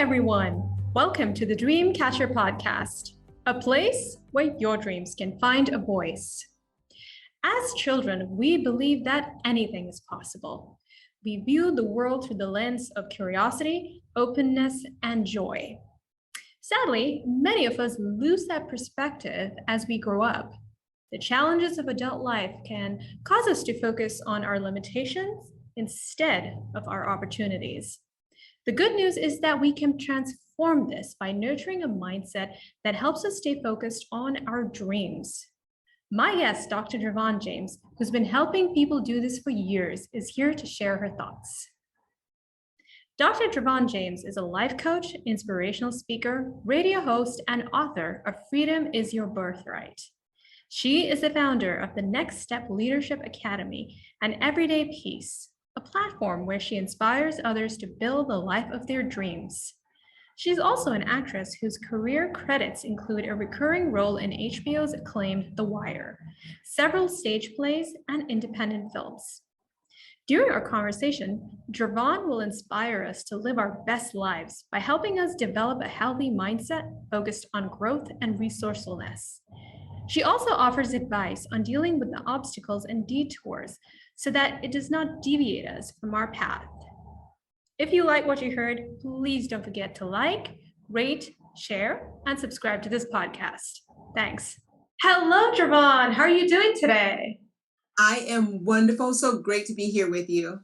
everyone. Welcome to the Dreamcatcher podcast, a place where your dreams can find a voice. As children, we believe that anything is possible. We view the world through the lens of curiosity, openness, and joy. Sadly, many of us lose that perspective as we grow up. The challenges of adult life can cause us to focus on our limitations instead of our opportunities. The good news is that we can transform this by nurturing a mindset that helps us stay focused on our dreams. My guest, Dr. Dravon James, who's been helping people do this for years, is here to share her thoughts. Dr. Dravon James is a life coach, inspirational speaker, radio host, and author of Freedom is Your Birthright. She is the founder of the Next Step Leadership Academy and Everyday Peace, a platform where she inspires others to build the life of their dreams. She's also an actress whose career credits include a recurring role in HBO's acclaimed The Wire, several stage plays, and independent films. During our conversation, Dravon will inspire us to live our best lives by helping us develop a healthy mindset focused on growth and resourcefulness. She also offers advice on dealing with the obstacles and detours so that it does not deviate us from our path. If you like what you heard, please don't forget to like, rate, share, and subscribe to this podcast. Thanks. Hello, Dravon. How are you doing today? I am wonderful. So great to be here with you.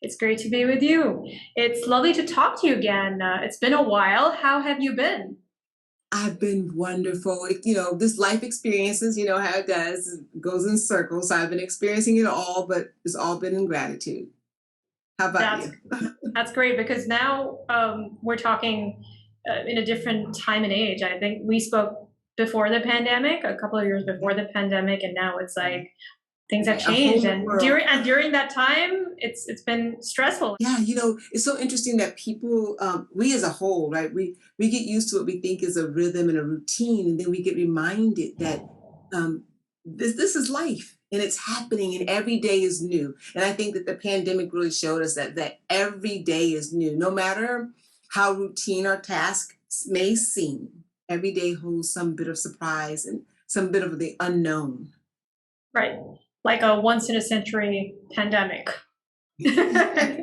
It's great to be with you. It's lovely to talk to you again. It's been a while. How have you been? I've been wonderful. This life experiences, how it does, it goes in circles. So I've been experiencing it all, but it's all been in gratitude. How about you? That's great, because now we're talking in a different time and age. I think we spoke before the pandemic, a couple of years before the pandemic, and now it's like things have changed. And during that time, it's been stressful. Yeah, it's so interesting that people, we as a whole, right, we get used to what we think is a rhythm and a routine, and then we get reminded that this is life. And it's happening, and every day is new. And I think that the pandemic really showed us that every day is new. No matter how routine our tasks may seem, every day holds some bit of surprise and some bit of the unknown. Right. Like a once in a century pandemic. Yes.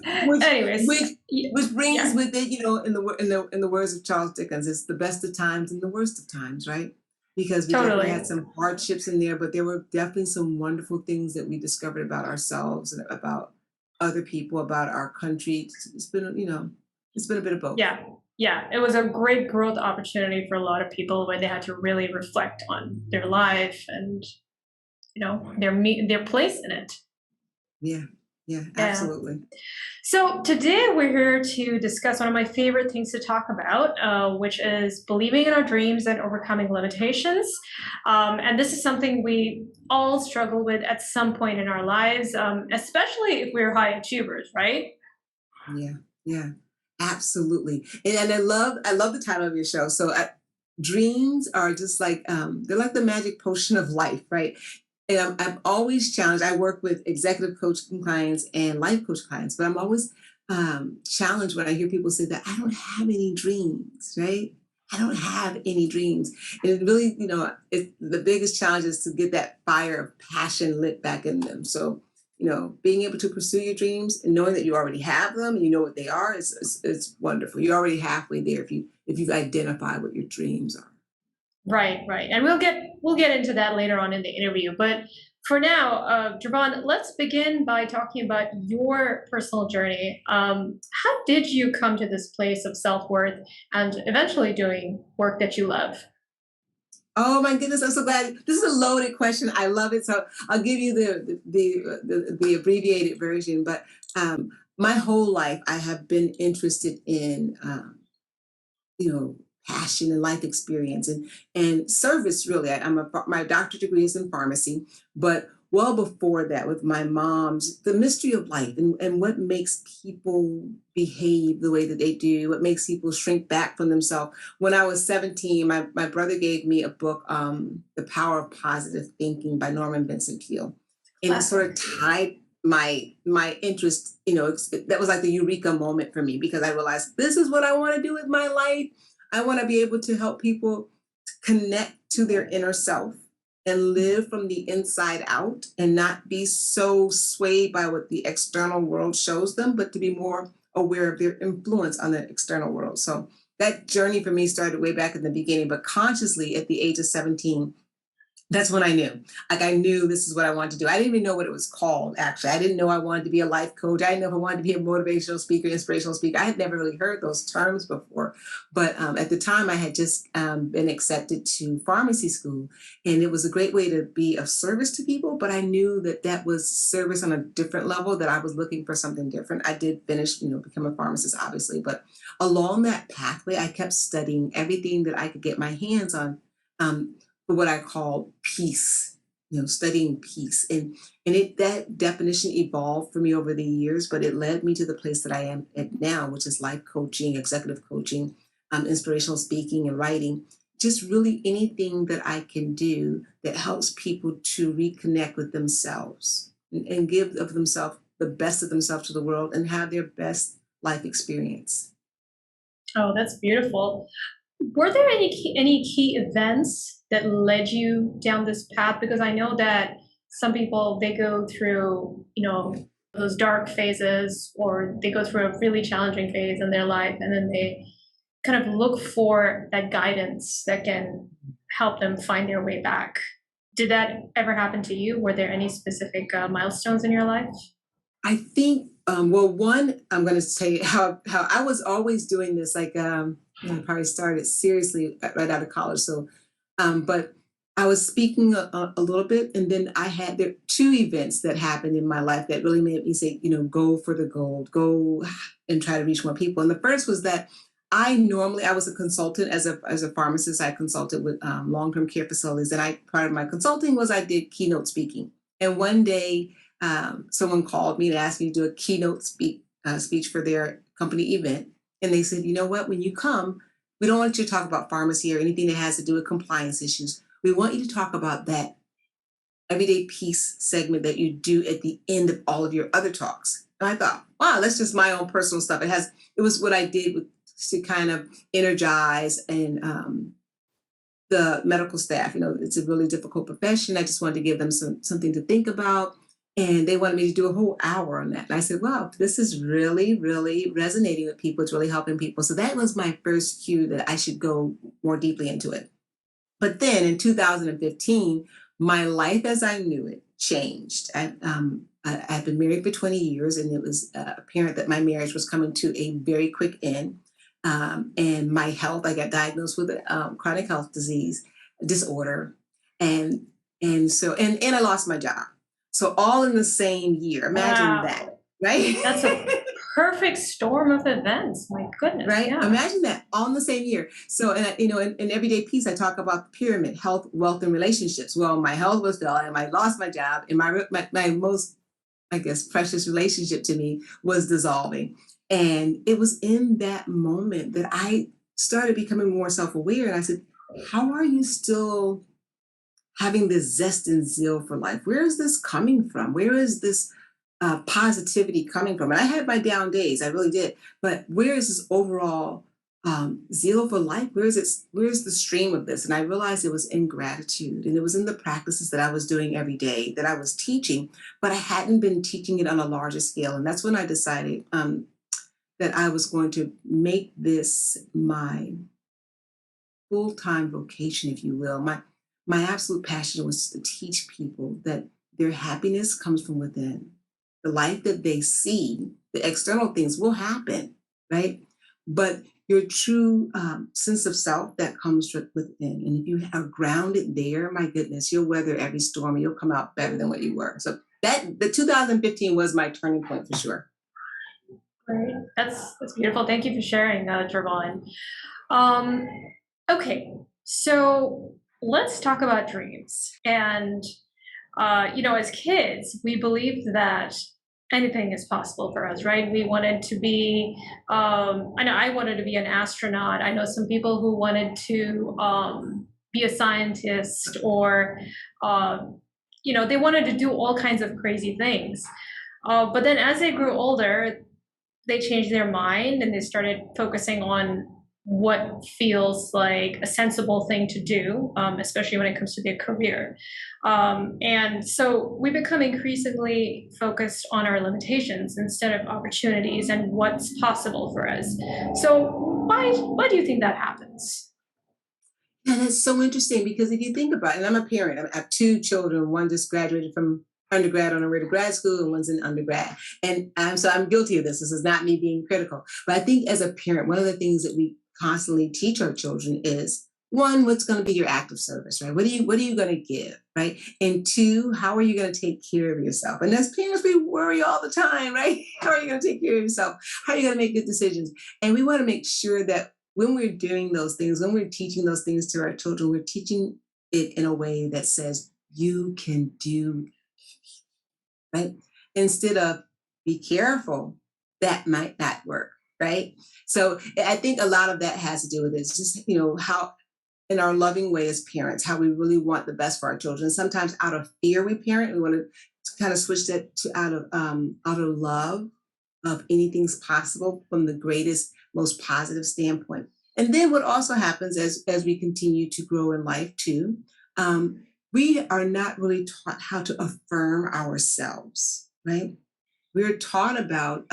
Anyways, which brings with it, in the words of Charles Dickens, it's the best of times and the worst of times, right? Because we definitely had some hardships in there, but there were definitely some wonderful things that we discovered about ourselves and about other people, about our country. It's been, it's been a bit of both. Yeah. It was a great growth opportunity for a lot of people where they had to really reflect on their life and, their place in it. Yeah, absolutely. So today we're here to discuss one of my favorite things to talk about, which is believing in our dreams and overcoming limitations. And this is something we all struggle with at some point in our lives, especially if we're high achievers, right? Yeah, absolutely. And I love the title of your show. So dreams are just like, they're like the magic potion of life, right? And I'm always challenged. I work with executive coaching clients and life coach clients, but I'm always challenged when I hear people say that I don't have any dreams, right? I don't have any dreams. And it really, the biggest challenge is to get that fire of passion lit back in them. So, being able to pursue your dreams and knowing that you already have them and you know what they are, it's wonderful. You're already halfway there if you've identified what your dreams are. Right. And we'll get into that later on in the interview. But for now, Dravon, let's begin by talking about your personal journey. How did you come to this place of self-worth and eventually doing work that you love? Oh my goodness, I'm so glad. This is a loaded question. I love it. So I'll give you the abbreviated version. But my whole life, I have been interested in, passion and life experience and service, really. My doctorate degree is in pharmacy, but well before that, with my mom's, the mystery of life and what makes people behave the way that they do, what makes people shrink back from themselves. When I was 17, my brother gave me a book, The Power of Positive Thinking by Norman Vincent Peale. And it sort of tied my interest, that was like the eureka moment for me because I realized this is what I want to do with my life. I want to be able to help people connect to their inner self and live from the inside out and not be so swayed by what the external world shows them, but to be more aware of their influence on the external world. So that journey for me started way back in the beginning, but consciously at the age of 17, that's when I knew. Like I knew this is what I wanted to do. I didn't even know what it was called, actually. I didn't know I wanted to be a life coach. I didn't know if I wanted to be a motivational speaker, inspirational speaker. I had never really heard those terms before. But at the time, I had just been accepted to pharmacy school. And it was a great way to be of service to people. But I knew that that was service on a different level, that I was looking for something different. I did finish, become a pharmacist, obviously. But along that pathway, I kept studying everything that I could get my hands on. For what I call peace, studying peace. And that definition evolved for me over the years, but it led me to the place that I am at now, which is life coaching, executive coaching, inspirational speaking and writing. Just really anything that I can do that helps people to reconnect with themselves and give of themselves the best of themselves to the world and have their best life experience. Oh, that's beautiful. Were there any key events that led you down this path? Because I know that some people, they go through, those dark phases, or they go through a really challenging phase in their life, and then they kind of look for that guidance that can help them find their way back. Did that ever happen to you? Were there any specific milestones in your life? I think, well, one, I'm going to say how I was always doing this. Like, I probably started seriously right out of college. So, but I was speaking a little bit, and then there were two events that happened in my life that really made me say, go for the gold, go and try to reach more people. And the first was that I was a consultant as a pharmacist. I consulted with long-term care facilities, and part of my consulting was I did keynote speaking. And one day, someone called me and asked me to do a keynote speech for their company event. And they said, you know what, when you come, we don't want you to talk about pharmacy or anything that has to do with compliance issues. We want you to talk about that everyday peace segment that you do at the end of all of your other talks. And I thought, wow, that's just my own personal stuff. It was what I did to kind of energize and the medical staff. It's a really difficult profession. I just wanted to give them something to think about. And they wanted me to do a whole hour on that. And I said, wow, this is really, really resonating with people. It's really helping people. So that was my first cue that I should go more deeply into it. But then in 2015, my life as I knew it changed. I've been married for 20 years, and it was apparent that my marriage was coming to a very quick end. And my health, I got diagnosed with a chronic health disorder. And I lost my job. So all in the same year. Imagine Wow. that, right? That's a perfect storm of events. My goodness. Right? Yeah. Imagine that all in the same year. So, and in Everyday Peace, I talk about the pyramid: health, wealth, and relationships. Well, my health was gone, and I lost my job, and my most, I guess, precious relationship to me was dissolving. And it was in that moment that I started becoming more self-aware. And I said, how are you still having this zest and zeal for life? Where is this coming from? Where is this positivity coming from? And I had my down days, I really did. But where is this overall zeal for life? Where's the stream of this? And I realized it was in gratitude, and it was in the practices that I was doing every day that I was teaching, but I hadn't been teaching it on a larger scale. And that's when I decided that I was going to make this my full-time vocation, if you will. My absolute passion was to teach people that their happiness comes from within. The life that they see, the external things will happen, right? But your true sense of self, that comes from within. And if you are grounded there, my goodness, you'll weather every storm and you'll come out better than what you were. So the 2015 was my turning point for sure. Great. That's beautiful. Thank you for sharing, Dravon. Okay, so let's talk about dreams. And as kids, we believed that anything is possible for us, right? We wanted to be, I know I wanted to be an astronaut. I know some people who wanted to be a scientist, or, they wanted to do all kinds of crazy things. But then as they grew older, they changed their mind and they started focusing on what feels like a sensible thing to do, especially when it comes to their career. And so we become increasingly focused on our limitations instead of opportunities and what's possible for us. So why do you think that happens? And it's so interesting because if you think about it, and I'm a parent, I have two children. One just graduated from undergrad on her way to grad school, and one's in undergrad. And so I'm guilty of this. This is not me being critical. But I think as a parent, one of the things that we constantly teach our children is one, what's going to be your act of service, right? What are you going to give, right? And two, how are you going to take care of yourself? And as parents, we worry all the time, right? How are you going to take care of yourself? How are you going to make good decisions? And we want to make sure that when we're doing those things, when we're teaching those things to our children, we're teaching it in a way that says, you can do, right? Instead of be careful, that might not work, right? So I think a lot of that has to do with it. It's just, how in our loving way as parents, how we really want the best for our children. Sometimes out of fear we parent, we want to kind of switch that to out of love of anything's possible from the greatest, most positive standpoint. And then what also happens as we continue to grow in life too, we are not really taught how to affirm ourselves, right? We're taught about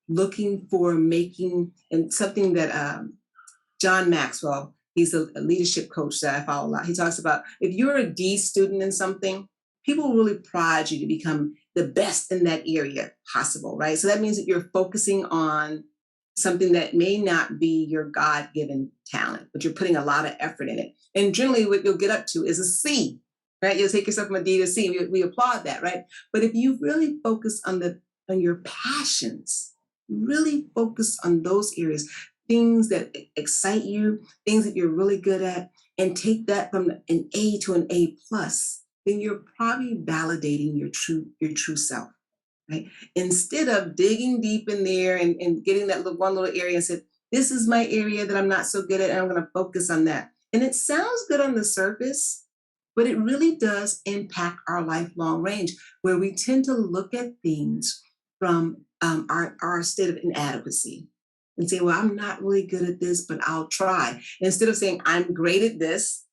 looking for making, and something that John Maxwell, he's a leadership coach that I follow a lot. He talks about if you're a D student in something, people really prod you to become the best in that area possible, right? So that means that you're focusing on something that may not be your God-given talent, but you're putting a lot of effort in it. And generally what you'll get up to is a C, right? You'll take yourself from a D to C. We applaud that, right? But if you really focus on your passions, really focus on those areas, things that excite you, things that you're really good at, and take that from an A to an A plus, then you're probably validating your true self, right? Instead of digging deep in there and getting that one little area and said, this is my area that I'm not so good at, and I'm going to focus on that. And it sounds good on the surface, but it really does impact our lifelong range, where we tend to look at things from our state of inadequacy and say, well, I'm not really good at this, but I'll try. And instead of saying, I'm great at this,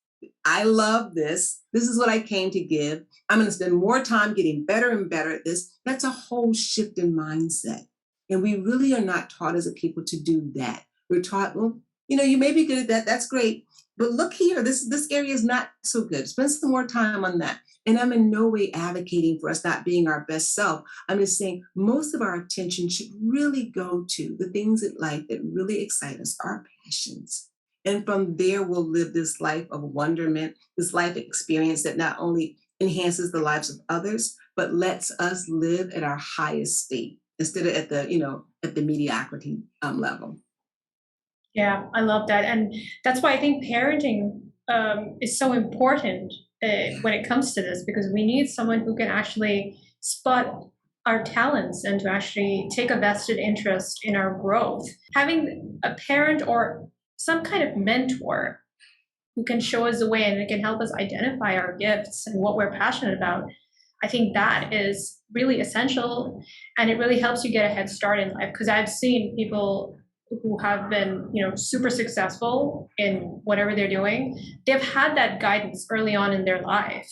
I love this, this is what I came to give, I'm going to spend more time getting better and better at this. That's a whole shift in mindset. And we really are not taught as a people to do that. We're taught, well, you may be good at that. That's great. But look here, this area is not so good. Spend some more time on that. And I'm in no way advocating for us not being our best self. I'm just saying most of our attention should really go to the things in life that really excite us, our passions. And from there, we'll live this life of wonderment, this life experience that not only enhances the lives of others, but lets us live at our highest state instead of at the mediocrity level. Yeah, I love that. And that's why I think parenting is so important when it comes to this, because we need someone who can actually spot our talents and to actually take a vested interest in our growth. Having a parent or some kind of mentor who can show us the way and it can help us identify our gifts and what we're passionate about, I think that is really essential, and it really helps you get a head start in life, because I've seen people who have been, super successful in whatever they're doing. They've had that guidance early on in their life.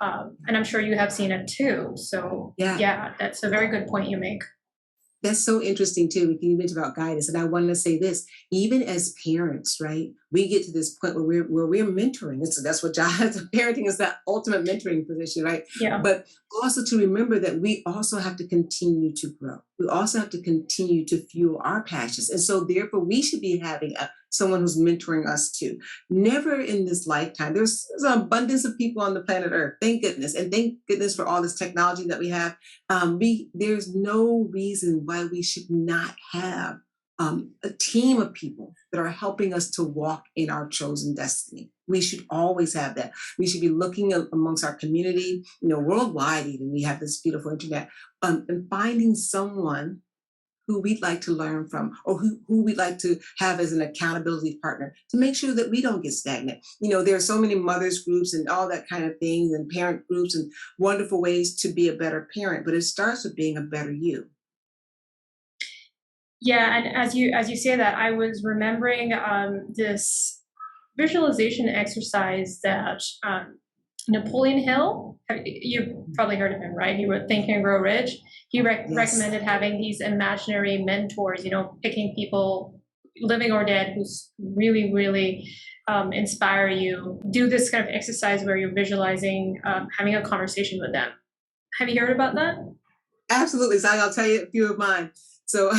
And I'm sure you have seen it too. So Yeah. yeah, that's a very good point you make. That's so interesting too. You mentioned about guidance, and I wanted to say this: even as parents, right? We get to this point where we're mentoring. That's what parenting is, that ultimate mentoring position, right? Yeah. But also to remember that we also have to continue to grow. We also have to continue to fuel our passions, and so therefore we should be having someone who's mentoring us too. Never in this lifetime. There's an abundance of people on the planet Earth. Thank goodness, and thank goodness for all this technology that we have. There's no reason why we should not have a team of people that are helping us to walk in our chosen destiny. We should always have that. We should be looking amongst our community, worldwide even. We have this beautiful internet, and finding someone who we'd like to learn from, or who we'd like to have as an accountability partner to make sure that we don't get stagnant. There are so many mothers groups and all that kind of things and parent groups and wonderful ways to be a better parent, but it starts with being a better you. Yeah, and as you say that, I was remembering this visualization exercise that Napoleon Hill, you've probably heard of him, right? He wrote Think and Grow Rich. He Yes. recommended having these imaginary mentors, picking people, living or dead, who's really, really inspire you. Do this kind of exercise where you're visualizing having a conversation with them. Have you heard about that? Absolutely. So I'll tell you a few of mine. So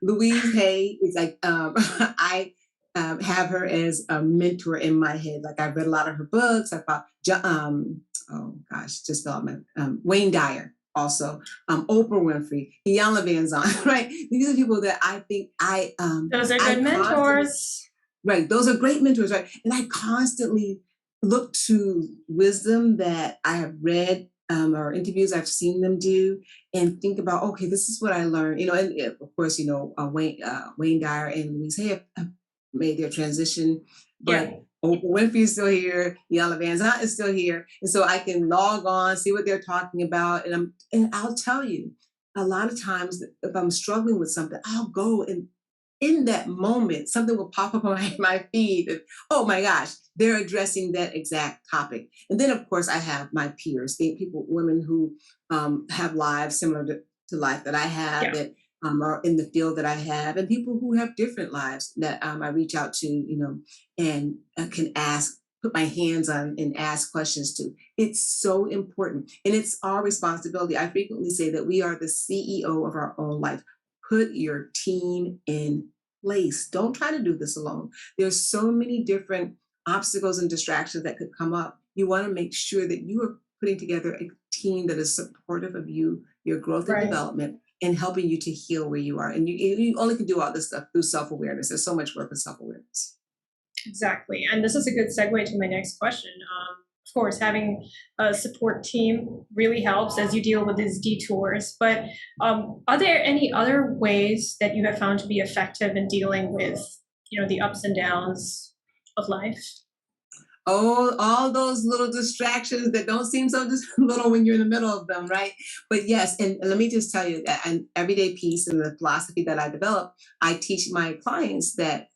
Louise Hay is like, I have her as a mentor in my head. Like I've read a lot of her books. I thought, oh gosh, just fell out my, Wayne Dyer also, Oprah Winfrey, Iyanla Van Zant, right? These are people that I think Those are I good constantly, mentors. right. Those are great mentors, right? And I constantly look to wisdom that I have read or interviews I've seen them do, and think about, okay, this is what I learned. And of course, Wayne Dyer and Louise Hay have made their transition, Yeah. but Oprah Winfrey is still here. Yana Van Zant is still here, and so I can log on, see what they're talking about, and I'll tell you, a lot of times if I'm struggling with something, I'll go and in that moment, something will pop up on my feed. And, oh my gosh, they're addressing that exact topic. And then, of course, I have my peers, people, women who have lives similar to life that I have, Yeah. that are in the field that I have, and people who have different lives that I reach out to, and can put my hands on and ask questions to. It's so important. And it's our responsibility. I frequently say that we are the CEO of our own life. Put your team in place. Don't try to do this alone. There's so many different obstacles and distractions that could come up. You want to make sure that you are putting together a team that is supportive of you, your growth and Right. development, and helping you to heal where you are. And you only can do all this stuff through self-awareness. There's so much work with self-awareness. Exactly. And this is a good segue to my next question. Of course, having a support team really helps as you deal with these detours. But are there any other ways that you have found to be effective in dealing with, the ups and downs of life? Oh, all those little distractions that don't seem so just little when you're in the middle of them, right? But yes, and let me just tell you that an everyday piece in the philosophy that I develop, I teach my clients that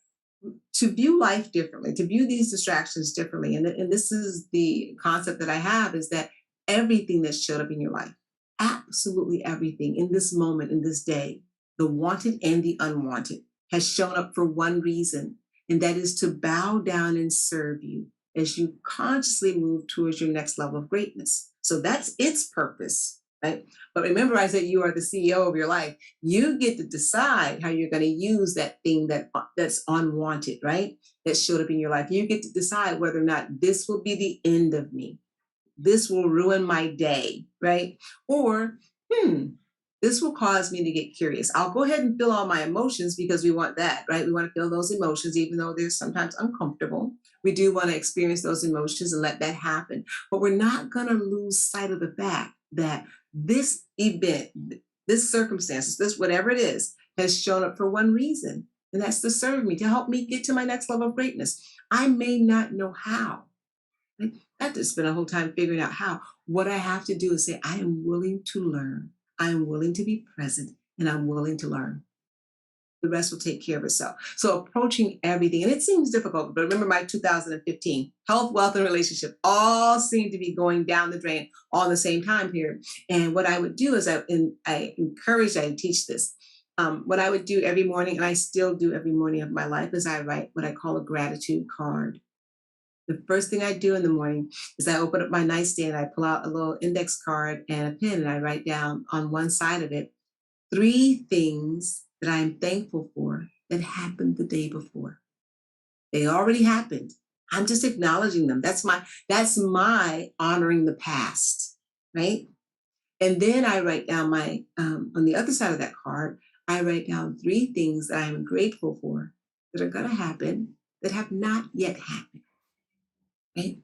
to view life differently, to view these distractions differently. And this is the concept that I have, is that everything that showed up in your life, absolutely everything in this moment, in this day, the wanted and the unwanted, has shown up for one reason, and that is to bow down and serve you as you consciously move towards your next level of greatness. So that's its purpose, right? But remember, I said you are the CEO of your life. You get to decide how you're going to use that thing that's unwanted, right? That showed up in your life. You get to decide whether or not this will be the end of me. This will ruin my day, right? Or, this will cause me to get curious. I'll go ahead and feel all my emotions because we want that, right? We want to feel those emotions, even though they're sometimes uncomfortable. We do want to experience those emotions and let that happen. But we're not going to lose sight of the fact that this event, this circumstance, this whatever it is, has shown up for one reason. And that's to serve me, to help me get to my next level of greatness. I may not know how. Right? I have to spend a whole time figuring out how. What I have to do is say, I am willing to learn. I am willing to be present, and I'm willing to learn. The rest will take care of itself. So approaching everything, and it seems difficult, but remember my 2015 health, wealth, and relationship all seem to be going down the drain all the same time period. And what I would do is I teach this. What I would do every morning, and I still do every morning of my life, is I write what I call a gratitude card. The first thing I do in the morning is I open up my nightstand, I pull out a little index card and a pen, and I write down on one side of it 3 things that I'm thankful for that happened the day before. They already happened. I'm just acknowledging them. That's my honoring the past, right? And then I write down on the other side of that card, I write down 3 things that I'm grateful for that are going to happen that have not yet happened, right?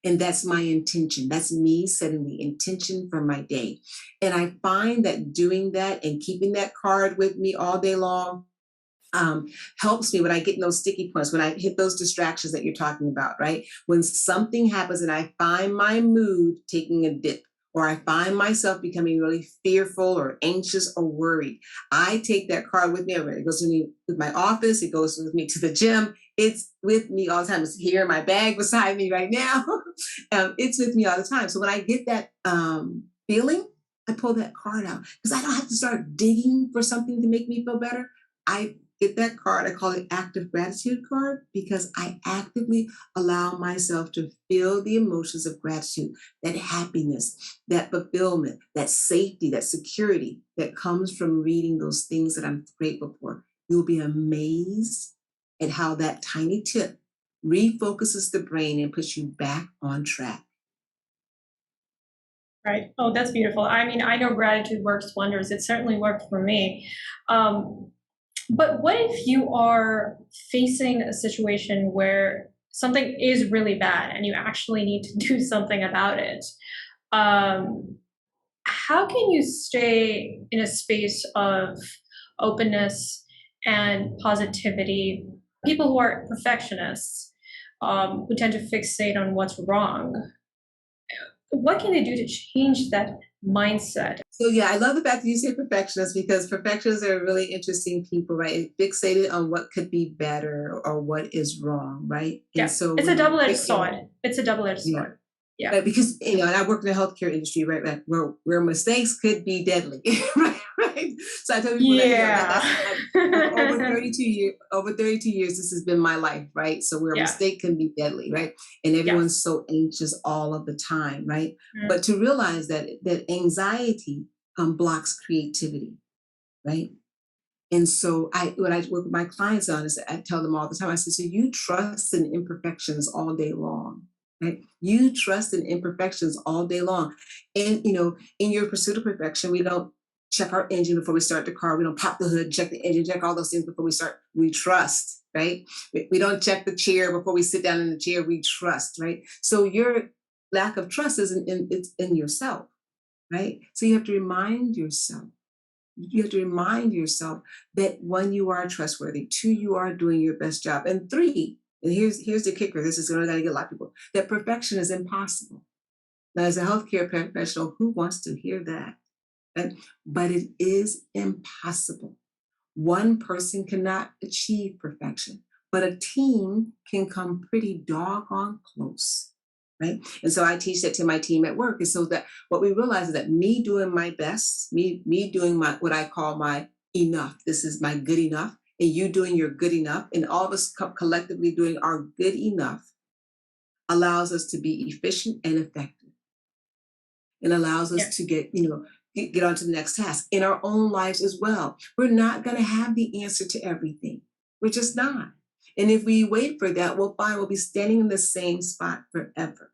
And that's my intention. That's me setting the intention for my day. And I find that doing that and keeping that card with me all day long helps me when I get in those sticky points, when I hit those distractions that you're talking about, right? When something happens and I find my mood taking a dip, or I find myself becoming really fearful or anxious or worried, I take that card with me everywhere. It goes with me with my office. It goes with me to the gym. It's with me all the time. It's here in my bag beside me right now. It's with me all the time. So when I get that feeling, I pull that card out because I don't have to start digging for something to make me feel better. I get that card. I call it active gratitude card because I actively allow myself to feel the emotions of gratitude, that happiness, that fulfillment, that safety, that security that comes from reading those things that I'm grateful for. You'll be amazed at how that tiny tip refocuses the brain and puts you back on track. Right. Oh, that's beautiful. I mean, I know gratitude works wonders. It certainly worked for me. But what if you are facing a situation where something is really bad and you actually need to do something about it? Um, how can you stay in a space of openness and positivity? People who are perfectionists, who tend to fixate on what's wrong, what can they do to change that mindset? So yeah, I love the fact that you say perfectionists because perfectionists are really interesting people, right? Fixated on what could be better or what is wrong, right? And Yeah, so it's a when you double-edged fixate, sword. It's a double-edged yeah, sword. Yeah. right, because and I work in the healthcare industry, right, where mistakes could be deadly, right, right. So I tell people that Yeah. that's for over 32 years, this has been my life, right? So where a Yeah. mistake can be deadly, right, and everyone's Yes. so anxious all of the time, right? Mm. But to realize that anxiety blocks creativity, right? And so what I work with my clients on is I tell them all the time, I say, so you trust in imperfections all day long, right? You trust in imperfections all day long. And, in your pursuit of perfection, we don't check our engine before we start the car. We don't pop the hood, check the engine, check all those things before we start. We trust, right? We don't check the chair before we sit down in the chair. We trust, right? So your lack of trust is it's in yourself, right? So you have to remind yourself that one, you are trustworthy, two, you are doing your best job, and three, and here's the kicker, this is going to get a lot of people, that perfection is impossible. Now, as a healthcare professional, who wants to hear that? Right? But it is impossible. One person cannot achieve perfection, but a team can come pretty doggone close. Right. And so I teach that to my team at work. And so that what we realize is that me doing my best, me doing my what I call my enough. This is my good enough, and you doing your good enough, and all of us collectively doing our good enough allows us to be efficient and effective. It allows Yeah. us to get on to the next task in our own lives as well. We're not going to have the answer to everything. We're just not. And if we wait for that, we'll be standing in the same spot forever.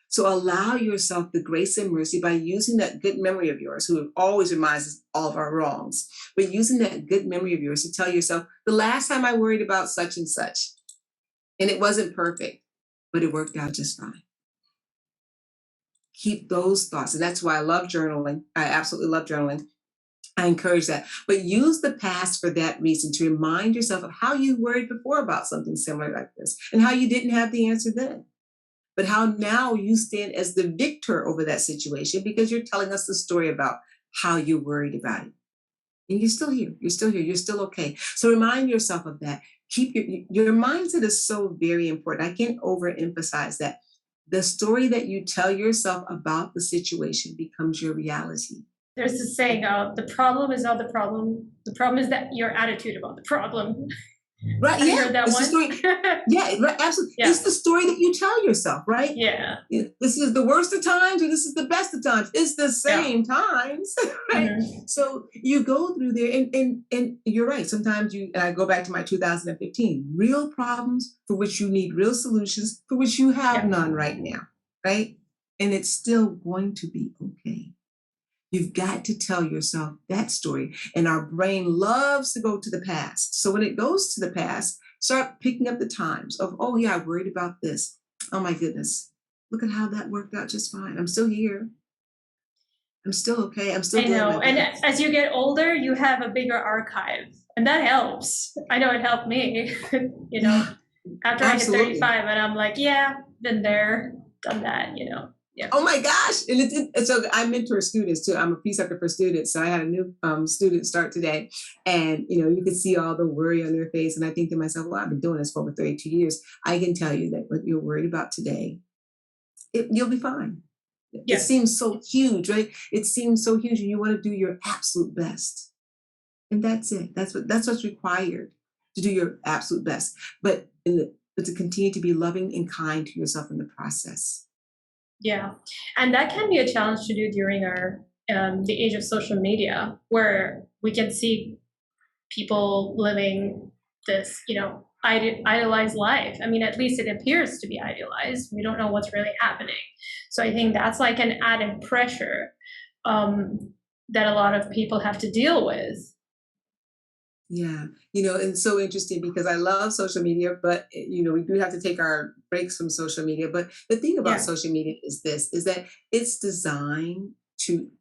So allow yourself the grace and mercy by using that good memory of yours, who always reminds us all of our wrongs, but using that good memory of yours to tell yourself, the last time I worried about such and such, and it wasn't perfect, but it worked out just fine. Keep those thoughts. And that's why I love journaling. I absolutely love journaling. I encourage that. But use the past for that reason, to remind yourself of how you worried before about something similar like this and how you didn't have the answer then. But how now you stand as the victor over that situation because you're telling us the story about how you worried about it. And you're still here. You're still here. You're still okay. So remind yourself of that. Keep your mindset is so very important. I can't overemphasize that. The story that you tell yourself about the situation becomes your reality. There's this saying, the problem is not the problem. The problem is that your attitude about the problem. Right? Have you Yeah. heard that It's the one? story. Yeah, right, absolutely. Yeah. It's the story that you tell yourself, right? Yeah. This is the worst of times, or this is the best of times. It's the same times, right? Mhm. So you go through there, and you're right. Sometimes and I go back to my 2015, real problems for which you need real solutions, for which you have Yeah. none right now, right? And it's still going to be okay. You've got to tell yourself that story. And our brain loves to go to the past. So when it goes to the past, start picking up the times of, oh, yeah, I worried about this. Oh, my goodness. look at how that worked out just fine. I'm still here. I'm still okay. I'm still I doing know. my And best. as you get older, you have a bigger archive, and that helps. I know it helped me, Yeah, after I hit absolutely. 35, and I'm like, yeah, been there, done that, Yeah. Oh my gosh. And so I mentor students too. I'm a preceptor for students. So I had a new student start today. And, you could see all the worry on their face. And I think to myself, well, I've been doing this for over 32 years. I can tell you that what you're worried about today, you'll be fine. It Yeah. seems so huge, right? It seems so huge. And you want to do your absolute best. And that's it. That's what's required, to do your absolute best. But to continue to be loving and kind to yourself in the process. Yeah, and that can be a challenge to do during our the age of social media, where we can see people living this, idealized life. I mean, at least it appears to be idealized. We don't know what's really happening. So I think that's like an added pressure that a lot of people have to deal with. Yeah, and it's so interesting because I love social media, but we do have to take our breaks from social media. But the thing about Yeah. social media is that it's designed to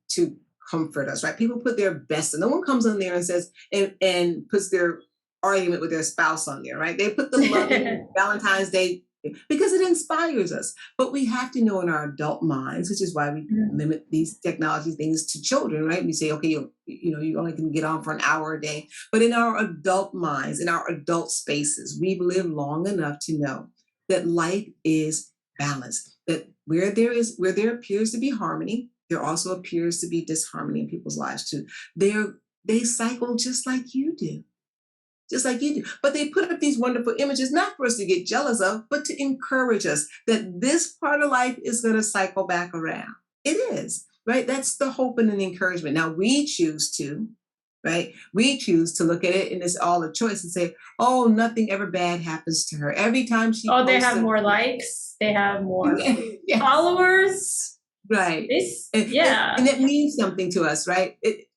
comfort us, right? People put their best, and no one comes on there and says and puts their argument with their spouse on there, right? They put the loving Valentine's Day because it inspires us. But we have to know in our adult minds, which is why we Mhm. limit these technology things to children, right? We say, okay, you only can get on for an hour a day. But in our adult minds, in our adult spaces, we've lived long enough to know that life is balance. That where there appears to be harmony, there also appears to be disharmony in people's lives too. They cycle just like you do. Just like you do. But they put up these wonderful images, not for us to get jealous of, but to encourage us that this part of life is going to cycle back around. It is, right? That's the hope and the encouragement. Now we choose to, right? We choose to look at it, and it's all a choice, and say, oh, nothing ever bad happens to her. Every time she Oh, they posts have more likes, they have more yes, followers. right. And Yeah, it means something to us, right?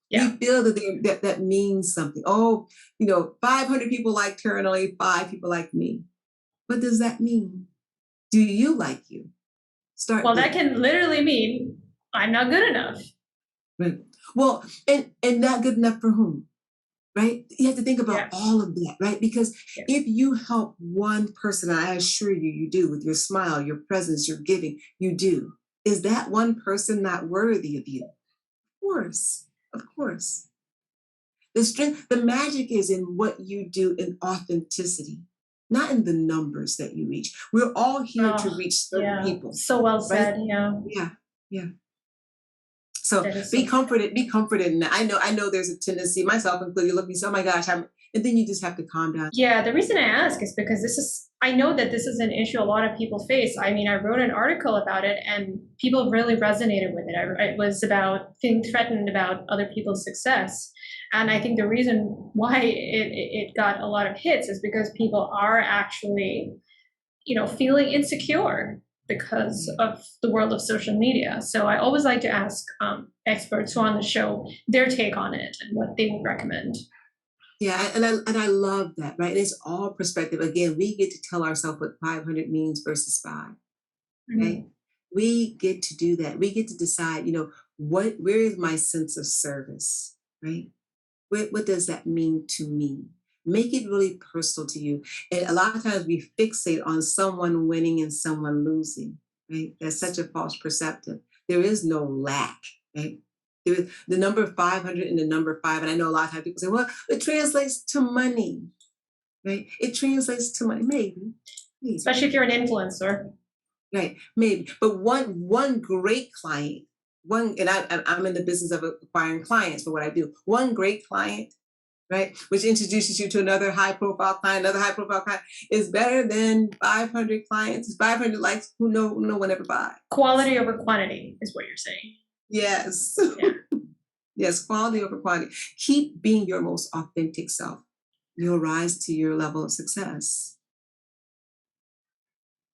yeah. We feel that means something. Oh, 500 people liked her and only 5 people like me. What does that mean? Do you like you? Start Well, that there. can literally mean I'm not good enough. Right. Well, and not good enough for whom? Right? You have to think about Yeah, all of that, right? Because yeah. if you help one person, I assure you do, with your smile, your presence, your giving, you do. Is that one person not worthy of you? Of course. Of course. The strength, the magic is in what you do in authenticity, not in the numbers that you reach. We're all here to Oh, reach certain yeah. people, So well right? said. Yeah, Yeah, yeah. So that is be so true. comforted, be comforted. And I know there's a tendency, myself included, you look at me, so, oh my gosh, and then you just have to calm down. Yeah, the reason I ask is because I know that this is an issue a lot of people face. I mean, I wrote an article about it and people really resonated with it. It was about feeling threatened about other people's success. And I think the reason why it got a lot of hits is because people are actually, feeling insecure because of the world of social media. So I always like to ask experts who are on the show their take on it and what they would recommend. Yeah, and I love that, right? And it's all perspective. Again, we get to tell ourselves what 500 means versus 5, right? Mhm. We get to do that. We get to decide, where is my sense of service, right? What does that mean to me? Make it really personal to you. And a lot of times we fixate on someone winning and someone losing, right? That's such a false perceptive. There is no lack, right? There is the number 500 and the number 5. And I know a lot of times people say, well, it translates to money, right? It translates to money. Maybe, Especially if you're an influencer. right? Maybe. But one great client, and I'm in the business of acquiring clients for what I do. One great client, right? Which introduces you to another high profile client, is better than 500 clients, 500 likes who no one ever buys. Quality over quantity is what you're saying. Yes. Yeah, Yes, quality over quantity. Keep being your most authentic self. You'll rise to your level of success.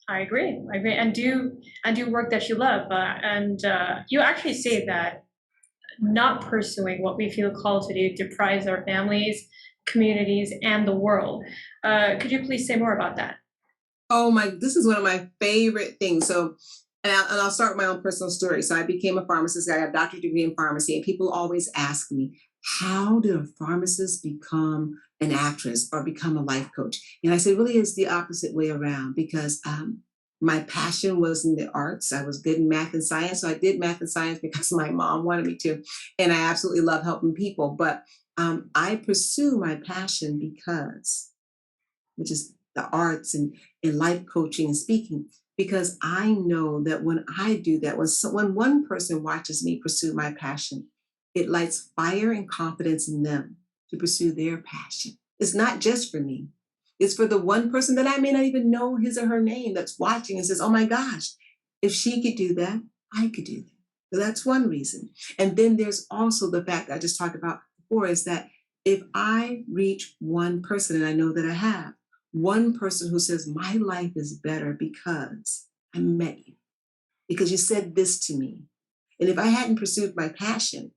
I agree. I agree. And do work that you love. And you actually say that not pursuing what we feel called to do deprives our families, communities, and the world. Could you please say more about that? Oh my, this is one of my favorite things. So I'll start with my own personal story. So I became a pharmacist. I got a doctorate degree in pharmacy, and people always ask me, how did a pharmacist become an actress or become a life coach? And I said, really, it's the opposite way around because my passion was in the arts. I was good in math and science. So I did math and science because my mom wanted me to. And I absolutely love helping people. But I pursue my passion because, which is the arts and life coaching and speaking, because I know that when I do that, when one person watches me pursue my passion, it lights fire and confidence in them to pursue their passion. It's not just for me. It's for the one person that I may not even know his or her name that's watching and says, oh my gosh, if she could do that, I could do that. So that's one reason. And then there's also the fact I just talked about before is that if I reach one person, and I know that I have, one person who says, my life is better because I met you, because you said this to me. And if I hadn't pursued my passion,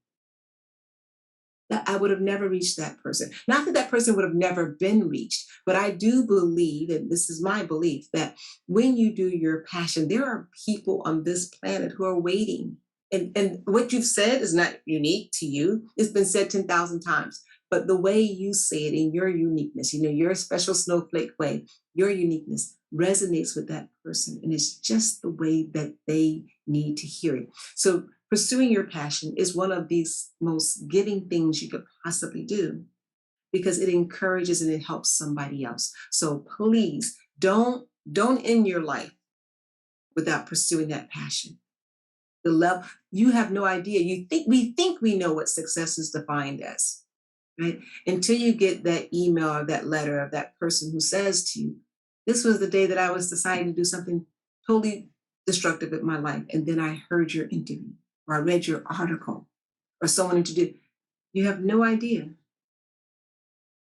that I would have never reached that person. Not that that person would have never been reached, but I do believe, and this is my belief, that when you do your passion, there are people on this planet who are waiting. And what you've said is not unique to you. It's been said 10,000 times. But the way you say it in your uniqueness, your special snowflake way, your uniqueness resonates with that person. And it's just the way that they need to hear it. So pursuing your passion is one of these most giving things you could possibly do because it encourages and it helps somebody else. So please don't end your life without pursuing that passion. The love, you have no idea. We think we know what success is defined as, right? Until you get that email or that letter of that person who says to you, this was the day that I was deciding to do something totally destructive in my life. And then I heard your interview or I read your article or someone introduced. You have no idea.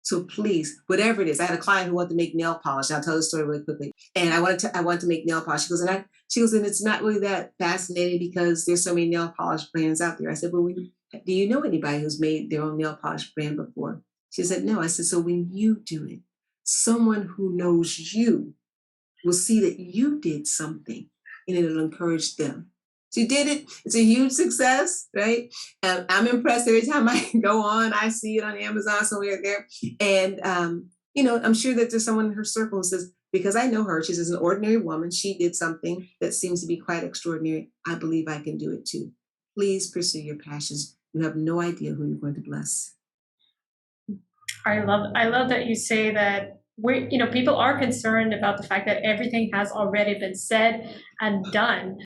So please, whatever it is, I had a client who wanted to make nail polish. I'll tell the story really quickly. And I wanted to make nail polish. She goes, and it's not really that fascinating because there's so many nail polish brands out there. I said, well, do you know anybody who's made their own nail polish brand before? She said, no. I said, so when you do it, someone who knows you will see that you did something and it'll encourage them. She did it. It's a huge success, right? I'm impressed every time I go on. I see it on Amazon somewhere there. And, I'm sure that there's someone in her circle who says, because I know her, she says, an ordinary woman, she did something that seems to be quite extraordinary. I believe I can do it too. Please pursue your passions. You have no idea who you're going to bless. I love that you say that people are concerned about the fact that everything has already been said and done.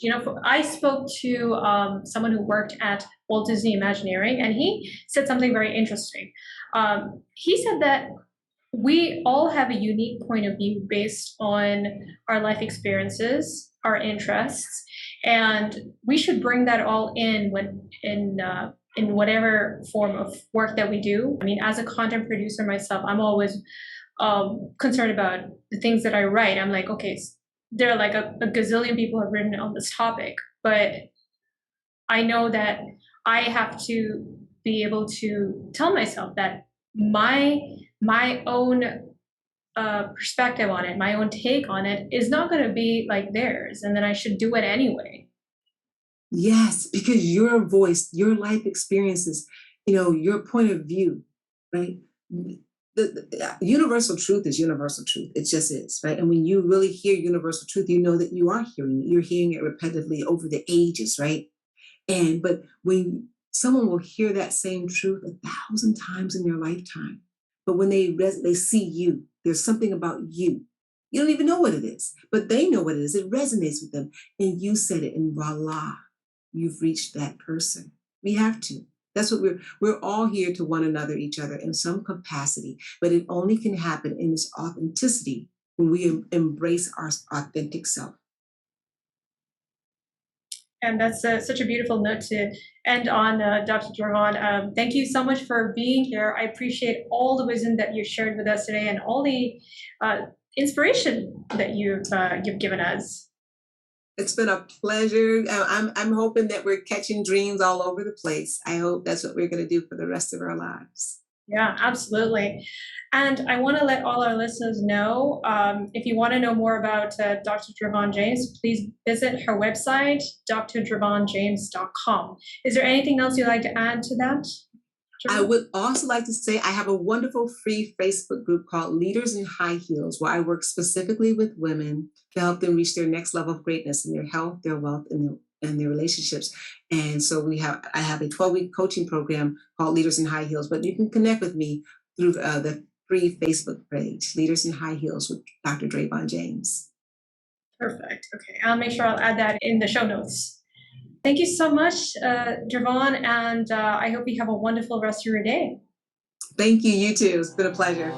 I spoke to someone who worked at Walt Disney Imagineering, and he said something very interesting. He said that we all have a unique point of view based on our life experiences, our interests, and we should bring that all in in whatever form of work that we do. I mean, as a content producer myself, I'm always concerned about the things that I write. I'm like, okay, there are like a gazillion people have written on this topic, but I know that I have to be able to tell myself that my own perspective on it, my own take on it is not going to be like theirs, and then I should do it anyway. Yes, because your voice, your life experiences, your point of view, right? The universal truth is universal truth. It just is, right? And when you really hear universal truth, you know that you are hearing it. You're hearing it repetitively over the ages, right? But when someone will hear that same truth 1,000 times in their lifetime, but when they see you, there's something about you. You don't even know what it is, but they know what it is. It resonates with them. And you said it, and voila, you've reached that person. We have to. That's what we're all here to one another, each other in some capacity, but it only can happen in its authenticity when we embrace our authentic self. And that's such a beautiful note to end on, Dr. Dravon. Thank you so much for being here. I appreciate all the wisdom that you shared with us today and all the inspiration that you've given us. It's been a pleasure. I'm hoping that we're catching dreams all over the place. I hope that's what we're going to do for the rest of our lives. Yeah, absolutely. And I want to let all our listeners know, if you want to know more about Dr. Dravon James, please visit her website, drdravonjames.com. Is there anything else you'd like to add to that? I would also like to say I have a wonderful free Facebook group called Leaders in High Heels, where I work specifically with women to help them reach their next level of greatness in their health, their wealth, and their relationships. And so I have a 12-week coaching program called Leaders in High Heels, but you can connect with me through the free Facebook page, Leaders in High Heels with Dr. Dravon James. Perfect. Okay, I'll make sure I'll add that in the show notes. Thank you so much, Dravon, and I hope you have a wonderful rest of your day. Thank you. You too. It's been a pleasure.